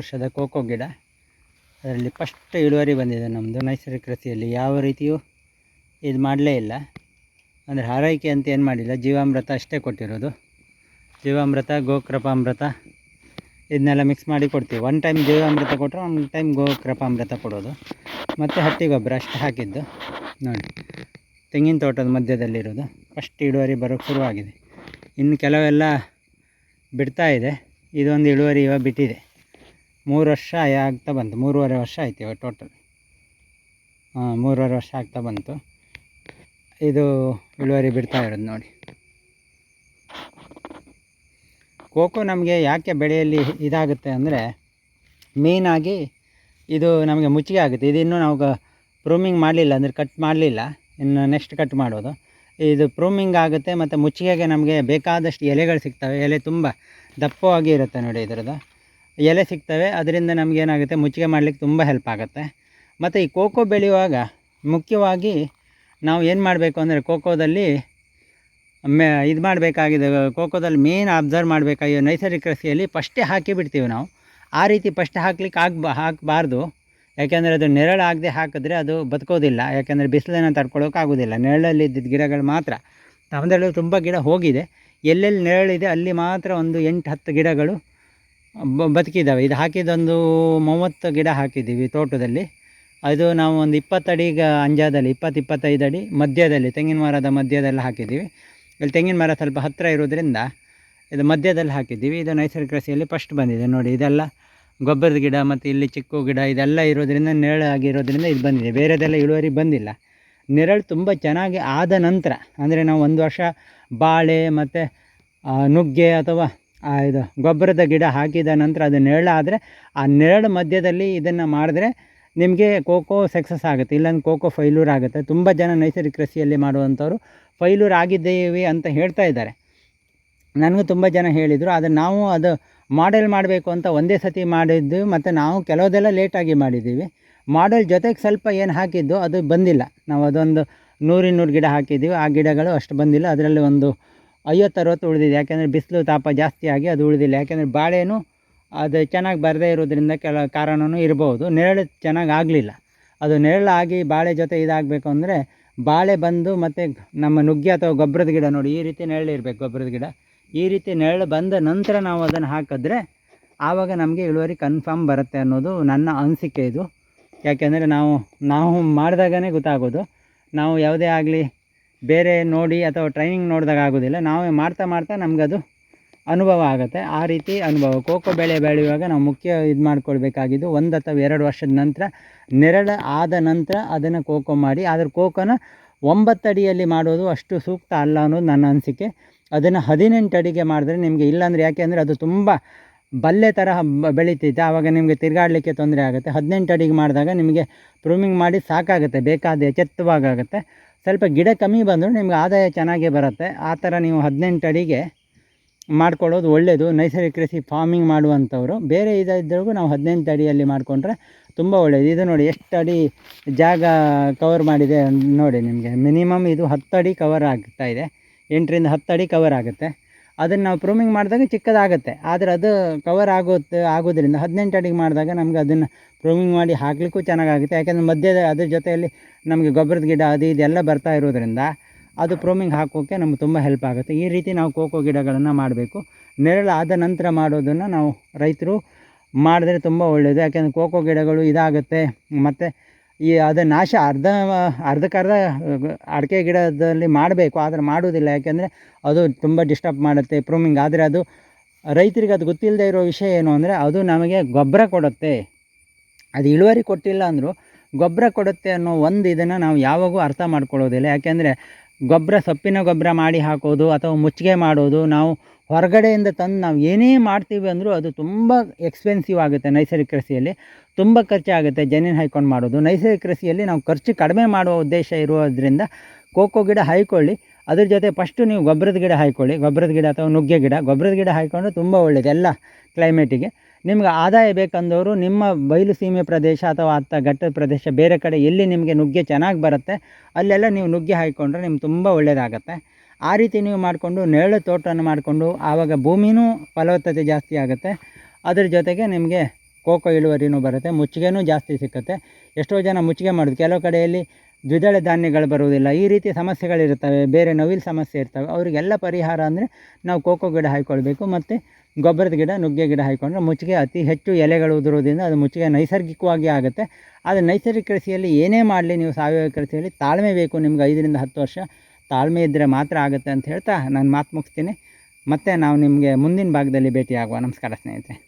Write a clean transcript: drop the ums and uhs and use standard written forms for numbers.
ವರ್ಷದ ಕೋಕೋ ಗಿಡ. ಅದರಲ್ಲಿ ಫಸ್ಟ್ ಇಳುವರಿ ಬಂದಿದೆ ನಮ್ಮದು ನೈಸರ್ಗಿಕ ಕೃಷಿಯಲ್ಲಿ. ಯಾವ ರೀತಿಯೂ ಇದು ಮಾಡಲೇ ಇಲ್ಲ, ಅಂದರೆ ಆರೈಕೆ ಅಂತ ಏನು ಮಾಡಿಲ್ಲ. ಜೀವಾಮೃತ ಅಷ್ಟೇ ಕೊಟ್ಟಿರೋದು. ಜೀವಾಮೃತ, ಗೋಕೃಪಾಮೃತ ಇದನ್ನೆಲ್ಲ ಮಿಕ್ಸ್ ಮಾಡಿ ಕೊಡ್ತೀವಿ. ಒನ್ ಟೈಮ್ ಜೀವಾಮೃತ ಕೊಟ್ಟರೆ ಒಂದು ಟೈಮ್ ಗೋಕೃಪಾಮೃತ ಕೊಡೋದು, ಮತ್ತು ಹಟ್ಟಿ ಗೊಬ್ಬರ ಅಷ್ಟು ಹಾಕಿದ್ದು. ನೋಡಿ, ತೆಂಗಿನ ತೋಟದ ಮಧ್ಯದಲ್ಲಿರೋದು. ಫಸ್ಟ್ ಇಳುವರಿ ಬರೋಕ್ಕೆ ಶುರುವಾಗಿದೆ. ಇನ್ನು ಕೆಲವೆಲ್ಲ ಬಿಡ್ತಾ ಇದೆ. ಇದೊಂದು ಇಳುವರಿ ಇವಾಗ ಬಿಟ್ಟಿದೆ. 3 ವರ್ಷ ಆಗ್ತಾ ಬಂತು, 3.5 ವರ್ಷ ಆಯ್ತು ಇವಾಗ ಟೋಟಲ್. 3.5 ವರ್ಷ ಆಗ್ತಾ ಬಂತು. ಇದು ಇಳುವರಿ ಬಿಡ್ತಾ ಇರೋದು ನೋಡಿ. ಕೋಕೋ ನಮಗೆ ಯಾಕೆ ಬೆಳೆಯಲ್ಲಿ ಇದಾಗುತ್ತೆ ಅಂದರೆ, ಮೇಯ್ನಾಗಿ ಇದು ನಮಗೆ ಮುಚ್ಚಿಗೆ ಆಗುತ್ತೆ. ಇದಿನ್ನೂ ನಾವು ಪ್ರೂಮಿಂಗ್ ಮಾಡಲಿಲ್ಲ, ಅಂದರೆ ಕಟ್ ಮಾಡಲಿಲ್ಲ. ಇನ್ನು ನೆಕ್ಸ್ಟ್ ಕಟ್ ಮಾಡೋದು. ಇದು ಪ್ರೂಮಿಂಗ್ ಆಗುತ್ತೆ ಮತ್ತು ಮುಚ್ಚಿಗೆಗೆ ನಮಗೆ ಬೇಕಾದಷ್ಟು ಎಲೆಗಳು ಸಿಗ್ತವೆ. ಎಲೆ ತುಂಬ ದಪ್ಪವಾಗಿ ಇರುತ್ತೆ ನೋಡಿ, ಇದರದ್ದು ಎಲೆ ಸಿಗ್ತವೆ. ಅದರಿಂದ ನಮಗೇನಾಗುತ್ತೆ, ಮುಚ್ಚಿಗೆ ಮಾಡಲಿಕ್ಕೆ ತುಂಬ ಹೆಲ್ಪ್ ಆಗುತ್ತೆ. ಮತ್ತು ಈ ಕೋಕೋ ಬೆಳೆಯುವಾಗ ಮುಖ್ಯವಾಗಿ ನಾವು ಏನು ಮಾಡಬೇಕು ಅಂದರೆ, ಕೋಕೋದಲ್ಲಿ ಇದು ಮಾಡಬೇಕಾಗಿದೆ. ಕೋಕೋದಲ್ಲಿ ಮೇನ್ ಅಬ್ಸರ್ವ್ ಮಾಡಬೇಕಾಗಿದೆ, ನೈಸರ್ಗಿಕ ಕೃಷಿಯಲ್ಲಿ ಫಸ್ಟೇ ಹಾಕಿ ಬಿಡ್ತೀವಿ ನಾವು. ಆ ರೀತಿ ಫಸ್ಟ್ ಹಾಕ್ಲಿಕ್ಕೆ ಹಾಕಬಾರ್ದು. ಯಾಕೆಂದರೆ ಅದು ನೆರಳಾಗದೆ ಹಾಕಿದ್ರೆ ಅದು ಬದುಕೋದಿಲ್ಲ. ಯಾಕೆಂದರೆ ಬಿಸಿಲನ್ನು ತಡ್ಕೊಳ್ಳೋಕ್ಕಾಗೋದಿಲ್ಲ. ನೆರಳಲ್ಲಿ ಇದ್ದಿದ್ದ ಗಿಡಗಳು ಮಾತ್ರ. ನಮ್ಮದ್ರಲ್ಲೂ ತುಂಬ ಗಿಡ ಹೋಗಿದೆ. ಎಲ್ಲೆಲ್ಲಿ ನೆರಳಿದೆ ಅಲ್ಲಿ ಮಾತ್ರ ಒಂದು 8-10 ಗಿಡಗಳು ಬದುಕಿದ್ದಾವೆ. ಇದು ಹಾಕಿದ್ದೊಂದು 30 ಗಿಡ ಹಾಕಿದ್ದೀವಿ ತೋಟದಲ್ಲಿ. ಅದು ನಾವು ಒಂದು 20 ಅಡಿ ಅಂಜಾದಲ್ಲಿ, 20-25 ಅಡಿ ಮಧ್ಯದಲ್ಲಿ, ತೆಂಗಿನ ಮರದ ಮಧ್ಯದಲ್ಲಿ ಹಾಕಿದ್ದೀವಿ. ಇಲ್ಲಿ ತೆಂಗಿನ ಮರ ಸ್ವಲ್ಪ ಹತ್ತಿರ ಇರೋದ್ರಿಂದ ಇದು ಮಧ್ಯದಲ್ಲಿ ಹಾಕಿದ್ದೀವಿ. ಇದು ನೈಸರ್ಗಿಕ ಕೃಷಿಯಲ್ಲಿ ಫಸ್ಟ್ ಬಂದಿದೆ ನೋಡಿ. ಇದೆಲ್ಲ ಗೊಬ್ಬರದ ಗಿಡ ಮತ್ತು ಇಲ್ಲಿ ಚಿಕ್ಕ ಗಿಡ ಇದೆಲ್ಲ ಇರೋದ್ರಿಂದ, ನೆರಳು ಆಗಿರೋದ್ರಿಂದ ಇದು ಬಂದಿದೆ. ಬೇರೆದೆಲ್ಲ ಇಳುವರಿ ಬಂದಿಲ್ಲ. ನೆರಳು ತುಂಬ ಚೆನ್ನಾಗಿ ಆದ ನಂತರ, ಅಂದರೆ ನಾವು 1 ವರ್ಷ ಬಾಳೆ ಮತ್ತು ನುಗ್ಗೆ ಅಥವಾ ಇದು ಗೊಬ್ಬರದ ಗಿಡ ಹಾಕಿದ ನಂತರ ಅದು ನೆರಳಾದರೆ, ಆ ನೆರಳು ಮಧ್ಯದಲ್ಲಿ ಇದನ್ನು ಮಾಡಿದ್ರೆ ನಿಮಗೆ ಕೋಕೋ ಸಕ್ಸಸ್ ಆಗುತ್ತೆ. ಇಲ್ಲಾಂದ್ರೆ ಕೋಕೋ ಫೈಲ್ಯೂರ್ ಆಗುತ್ತೆ. ತುಂಬ ಜನ ನೈಸರ್ಗಿಕ ಕೃಷಿಯಲ್ಲಿ ಮಾಡುವಂಥವ್ರು ಫೈಲ್ಯೂರ್ ಆಗಿದ್ದೇವೆ ಅಂತ ಹೇಳ್ತಾ ಇದ್ದಾರೆ. ನನಗೂ ತುಂಬ ಜನ ಹೇಳಿದರು. ಆದರೆ ನಾವು ಅದು ಮಾಡೆಲ್ ಮಾಡಬೇಕು ಅಂತ ಒಂದೇ ಸತಿ ಮಾಡಿದ್ದು, ಮತ್ತು ನಾವು ಕೆಲವುದೆಲ್ಲ ಲೇಟಾಗಿ ಮಾಡಿದ್ದೀವಿ. ಮಾಡೆಲ್ ಜೊತೆಗೆ ಸ್ವಲ್ಪ ಏನು ಹಾಕಿದ್ದು ಅದು ಬಂದಿಲ್ಲ. ನಾವು ಅದೊಂದು 100-200 ಗಿಡ ಹಾಕಿದ್ದೀವಿ. ಆ ಗಿಡಗಳು ಅಷ್ಟು ಬಂದಿಲ್ಲ. ಅದರಲ್ಲಿ ಒಂದು 50-60 ಉಳಿದಿದೆ. ಯಾಕೆಂದರೆ ಬಿಸಿಲು ತಾಪ ಜಾಸ್ತಿ ಆಗಿ ಅದು ಉಳಿದಿಲ್ಲ. ಯಾಕೆಂದರೆ ಬಾಳೆನೂ ಅದು ಚೆನ್ನಾಗಿ ಬರದೇ ಇರೋದ್ರಿಂದ ಕಾರಣವೂ ಇರ್ಬೋದು. ನೆರಳು ಚೆನ್ನಾಗಿ ಆಗಲಿಲ್ಲ. ಅದು ನೆರಳಾಗಿ ಬಾಳೆ ಜೊತೆ ಇದಾಗಬೇಕು ಅಂದರೆ ಬಾಳೆ ಬಂದು ಮತ್ತು ನಮ್ಮ ನುಗ್ಗೆ ಅಥವಾ ಗೊಬ್ಬರದ ಗಿಡ ನೋಡಿ, ಈ ರೀತಿ ನೆರಳು ಇರಬೇಕು. ಗೊಬ್ಬರದ ಗಿಡ ಈ ರೀತಿ ನೆರಳು ಬಂದ ನಂತರ ನಾವು ಅದನ್ನು ಹಾಕಿದ್ರೆ ಆವಾಗ ನಮಗೆ ಇಳುವರಿ ಕನ್ಫರ್ಮ್ ಬರುತ್ತೆ ಅನ್ನೋದು ನನ್ನ ಅನಿಸಿಕೆ ಇದು. ಯಾಕೆಂದರೆ ನಾವು ಮಾಡಿದಾಗನೇ ಗೊತ್ತಾಗೋದು. ನಾವು ಯಾವುದೇ ಆಗಲಿ ಬೇರೆ ನೋಡಿ ಅಥವಾ ಟ್ರೈನಿಂಗ್ ನೋಡಿದಾಗ ಆಗೋದಿಲ್ಲ. ನಾವೇ ಮಾಡ್ತಾ ನಮಗದು ಅನುಭವ ಆಗುತ್ತೆ. ಆ ರೀತಿ ಅನುಭವ ಕೋಕೋ ಬೆಳೆಯುವಾಗ ನಾವು ಮುಖ್ಯ ಇದು ಮಾಡ್ಕೊಳ್ಬೇಕಾಗಿದ್ದು, 1 ಅಥವಾ 2 ವರ್ಷದ ನಂತರ ನೆರಳು ಆದ ನಂತರ ಅದನ್ನು ಕೋಕೋ ಮಾಡಿ. ಆದರೆ ಕೋಕೋನ 9 ಅಡಿಯಲ್ಲಿ ಮಾಡೋದು ಅಷ್ಟು ಸೂಕ್ತ ಅಲ್ಲ ಅನ್ನೋದು ನನ್ನ ಅನಿಸಿಕೆ. ಅದನ್ನು 18 ಅಡಿಗೆ ಮಾಡಿದ್ರೆ ನಿಮಗೆ, ಇಲ್ಲಾಂದರೆ ಯಾಕೆಂದರೆ ಅದು ತುಂಬ ಬಲ್ಲೆ ಥರ ಬೆಳೀತೈತೆ. ಆವಾಗ ನಿಮಗೆ ತಿರುಗಾಡಲಿಕ್ಕೆ ತೊಂದರೆ ಆಗುತ್ತೆ. 18 ಅಡಿಗೆ ಮಾಡಿದಾಗ ನಿಮಗೆ ಪ್ರೂಮಿಂಗ್ ಮಾಡಿ ಸಾಕಾಗುತ್ತೆ, ಬೇಕಾದ ಎಚ್ಚೆತ್ತವಾಗುತ್ತೆ. ಸ್ವಲ್ಪ ಗಿಡ ಕಮ್ಮಿ ಬಂದರೂ ನಿಮ್ಗೆ ಆದಾಯ ಚೆನ್ನಾಗೇ ಬರುತ್ತೆ. ಆ ಥರ ನೀವು 18 ಅಡಿಗೆ ಮಾಡ್ಕೊಳ್ಳೋದು ಒಳ್ಳೆಯದು. ನೈಸರ್ಗಿಕ ಕೃಷಿ ಫಾರ್ಮಿಂಗ್ ಮಾಡುವಂಥವ್ರು ಬೇರೆ ಇದ್ರಿಗೂ ನಾವು 18 ಅಡಿಯಲ್ಲಿ ಮಾಡಿಕೊಂಡ್ರೆ ತುಂಬ ಒಳ್ಳೆಯದು. ಇದು ನೋಡಿ ಎಷ್ಟು ಅಡಿ ಜಾಗ ಕವರ್ ಮಾಡಿದೆ ನೋಡಿ. ನಿಮಗೆ ಮಿನಿಮಮ್ ಇದು 10 ಅಡಿ ಕವರ್ ಆಗ್ತಾಯಿದೆ. 8ರಿಂದ 10 ಅಡಿ ಕವರ್ ಆಗುತ್ತೆ. ಅದನ್ನು ನಾವು ಪ್ರೂಮಿಂಗ್ ಮಾಡಿದಾಗ ಚಿಕ್ಕದಾಗುತ್ತೆ. ಆದರೆ ಅದು ಕವರ್ ಆಗೋದ್ರಿಂದ 18 ಅಡಿಗೆ ಮಾಡಿದಾಗ ನಮಗೆ ಅದನ್ನು ಪ್ರೂಮಿಂಗ್ ಮಾಡಿ ಹಾಕಲಿಕ್ಕೂ ಚೆನ್ನಾಗಾಗುತ್ತೆ. ಯಾಕೆಂದರೆ ಮಧ್ಯದ ಅದ್ರ ಜೊತೆಯಲ್ಲಿ ನಮಗೆ ಗೊಬ್ಬರದ ಗಿಡ ಅದು ಇದೆಲ್ಲ ಬರ್ತಾ ಇರೋದ್ರಿಂದ ಅದು ಪ್ರೂಮಿಂಗ್ ಹಾಕೋಕ್ಕೆ ನಮ್ಗೆ ತುಂಬ ಹೆಲ್ಪ್ ಆಗುತ್ತೆ. ಈ ರೀತಿ ನಾವು ಕೋಕೋ ಗಿಡಗಳನ್ನು ಮಾಡಬೇಕು. ನೆರಳು ಆದ ನಂತರ ಮಾಡೋದನ್ನು ನಾವು ರೈತರು ಮಾಡಿದ್ರೆ ತುಂಬ ಒಳ್ಳೆಯದು. ಯಾಕೆಂದರೆ ಕೋಕೋ ಗಿಡಗಳು ಇದಾಗುತ್ತೆ ಮತ್ತು ಅದು ನಾಶ ಅರ್ಧಕ್ಕರ್ಧ ಅಡಿಕೆ ಗಿಡದಲ್ಲಿ ಮಾಡಬೇಕು, ಆದರೆ ಮಾಡೋದಿಲ್ಲ. ಯಾಕೆಂದರೆ ಅದು ತುಂಬ ಡಿಸ್ಟರ್ಬ್ ಮಾಡುತ್ತೆ ಪ್ರೂಮಿಂಗ್. ಆದರೆ ಅದು ರೈತರಿಗೆ ಅದು ಗೊತ್ತಿಲ್ಲದೆ ಇರೋ ವಿಷಯ ಏನು ಅಂದರೆ, ಅದು ನಮಗೆ ಗೊಬ್ಬರ ಕೊಡುತ್ತೆ. ಅದು ಇಳುವರಿ ಕೊಟ್ಟಿಲ್ಲ ಅಂದರೂ ಗೊಬ್ಬರ ಕೊಡುತ್ತೆ ಅನ್ನೋ ಒಂದು ಇದನ್ನು ನಾವು ಯಾವಾಗೂ ಅರ್ಥ ಮಾಡ್ಕೊಳ್ಳೋದಿಲ್ಲ. ಯಾಕೆಂದರೆ ಸೊಪ್ಪಿನ ಗೊಬ್ಬರ ಮಾಡಿ ಹಾಕೋದು ಅಥವಾ ಮುಚ್ಚಿಗೆ ಮಾಡೋದು, ನಾವು ಹೊರಗಡೆಯಿಂದ ತಂದು ನಾವು ಏನೇ ಮಾಡ್ತೀವಿ ಅಂದರೂ ಅದು ತುಂಬ ಎಕ್ಸ್ಪೆನ್ಸಿವ್ ಆಗುತ್ತೆ. ನೈಸರ್ಗಿಕ ಕೃಷಿಯಲ್ಲಿ ತುಂಬ ಖರ್ಚಾಗುತ್ತೆ ಜಮೀನು ಹಾಯ್ಕೊಂಡು ಮಾಡೋದು. ನೈಸರ್ಗಿಕ ಕೃಷಿಯಲ್ಲಿ ನಾವು ಖರ್ಚು ಕಡಿಮೆ ಮಾಡುವ ಉದ್ದೇಶ ಇರೋದ್ರಿಂದ ಕೋಕೋ ಗಿಡ ಹಾಯ್ಕೊಳ್ಳಿ. ಅದ್ರ ಜೊತೆ ಫಸ್ಟು ನೀವು ಗೊಬ್ಬರದ ಗಿಡ ಹಾಯ್ಕೊಳ್ಳಿ. ಗೊಬ್ಬರದ ಗಿಡ ಅಥವಾ ನುಗ್ಗೆ ಗಿಡ, ಗೊಬ್ಬರದ ಗಿಡ ಹಾಯ್ಕೊಂಡ್ರೆ ತುಂಬ ಒಳ್ಳೆಯದು ಎಲ್ಲ ಕ್ಲೈಮೇಟಿಗೆ. ನಿಮ್ಗೆ ಆದಾಯ ಬೇಕಂದವರು ನಿಮ್ಮ ಬಯಲು ಸೀಮೆ ಪ್ರದೇಶ ಅಥವಾ ಘಟ್ಟದ ಪ್ರದೇಶ ಬೇರೆ ಕಡೆ ಎಲ್ಲಿ ನಿಮಗೆ ನುಗ್ಗೆ ಚೆನ್ನಾಗಿ ಬರುತ್ತೆ ಅಲ್ಲೆಲ್ಲ ನೀವು ನುಗ್ಗೆ ಹಾಕ್ಕೊಂಡ್ರೆ ನಿಮ್ಗೆ ತುಂಬ ಒಳ್ಳೆಯದಾಗತ್ತೆ. ಆ ರೀತಿ ನೀವು ಮಾಡಿಕೊಂಡು ನೆರಳು ತೋಟವನ್ನು ಮಾಡಿಕೊಂಡು ಆವಾಗ ಭೂಮಿನೂ ಫಲವತ್ತತೆ ಜಾಸ್ತಿ ಆಗುತ್ತೆ. ಅದ್ರ ಜೊತೆಗೆ ನಿಮಗೆ ಕೋಕೋ ಇಳುವರಿನೂ ಬರುತ್ತೆ, ಮುಚ್ಚಿಗೆನೂ ಜಾಸ್ತಿ ಸಿಕ್ಕುತ್ತೆ. ಎಷ್ಟೋ ಜನ ಮುಚ್ಚಿಗೆ ಮಾಡೋದು, ಕೆಲವು ಕಡೆಯಲ್ಲಿ ದ್ವಿದಳ ಧಾನ್ಯಗಳು ಬರುವುದಿಲ್ಲ, ಈ ರೀತಿ ಸಮಸ್ಯೆಗಳಿರ್ತವೆ, ಬೇರೆ ನವಿಲು ಸಮಸ್ಯೆ ಇರ್ತವೆ. ಅವರಿಗೆಲ್ಲ ಪರಿಹಾರ ಅಂದರೆ ನಾವು ಕೋಕೋ ಗಿಡ ಹಾಕ್ಕೊಳ್ಬೇಕು ಮತ್ತು ಗೊಬ್ಬರದ ಗಿಡ, ನುಗ್ಗೆ ಗಿಡ ಹಾಕ್ಕೊಂಡ್ರೆ ಮುಚ್ಚಿಗೆ ಅತಿ ಹೆಚ್ಚು ಎಲೆಗಳು ಉದುರೋದ್ರಿಂದ ಅದು ಮುಚ್ಚಿಗೆ ನೈಸರ್ಗಿಕವಾಗಿ ಆಗುತ್ತೆ. ಆದರೆ ನೈಸರ್ಗಿಕ ಕೃಷಿಯಲ್ಲಿ ಏನೇ ಮಾಡಲಿ, ನೀವು ಸಾವಯವ ಕೃಷಿಯಲ್ಲಿ ತಾಳ್ಮೆ ಬೇಕು. ನಿಮ್ಗೆ 5ರಿಂದ 10 ವರ್ಷ ತಾಳ್ಮೆ ಇದ್ದರೆ ಮಾತ್ರ ಆಗುತ್ತೆ ಅಂತ ಹೇಳ್ತಾ ನಾನು ಮಾತು ಮುಗಿಸ್ತೀನಿ. ಮತ್ತು ನಾವು ನಿಮಗೆ ಮುಂದಿನ ಭಾಗದಲ್ಲಿ ಭೇಟಿಯಾಗುವ. ನಮಸ್ಕಾರ ಸ್ನೇಹಿತರೆ.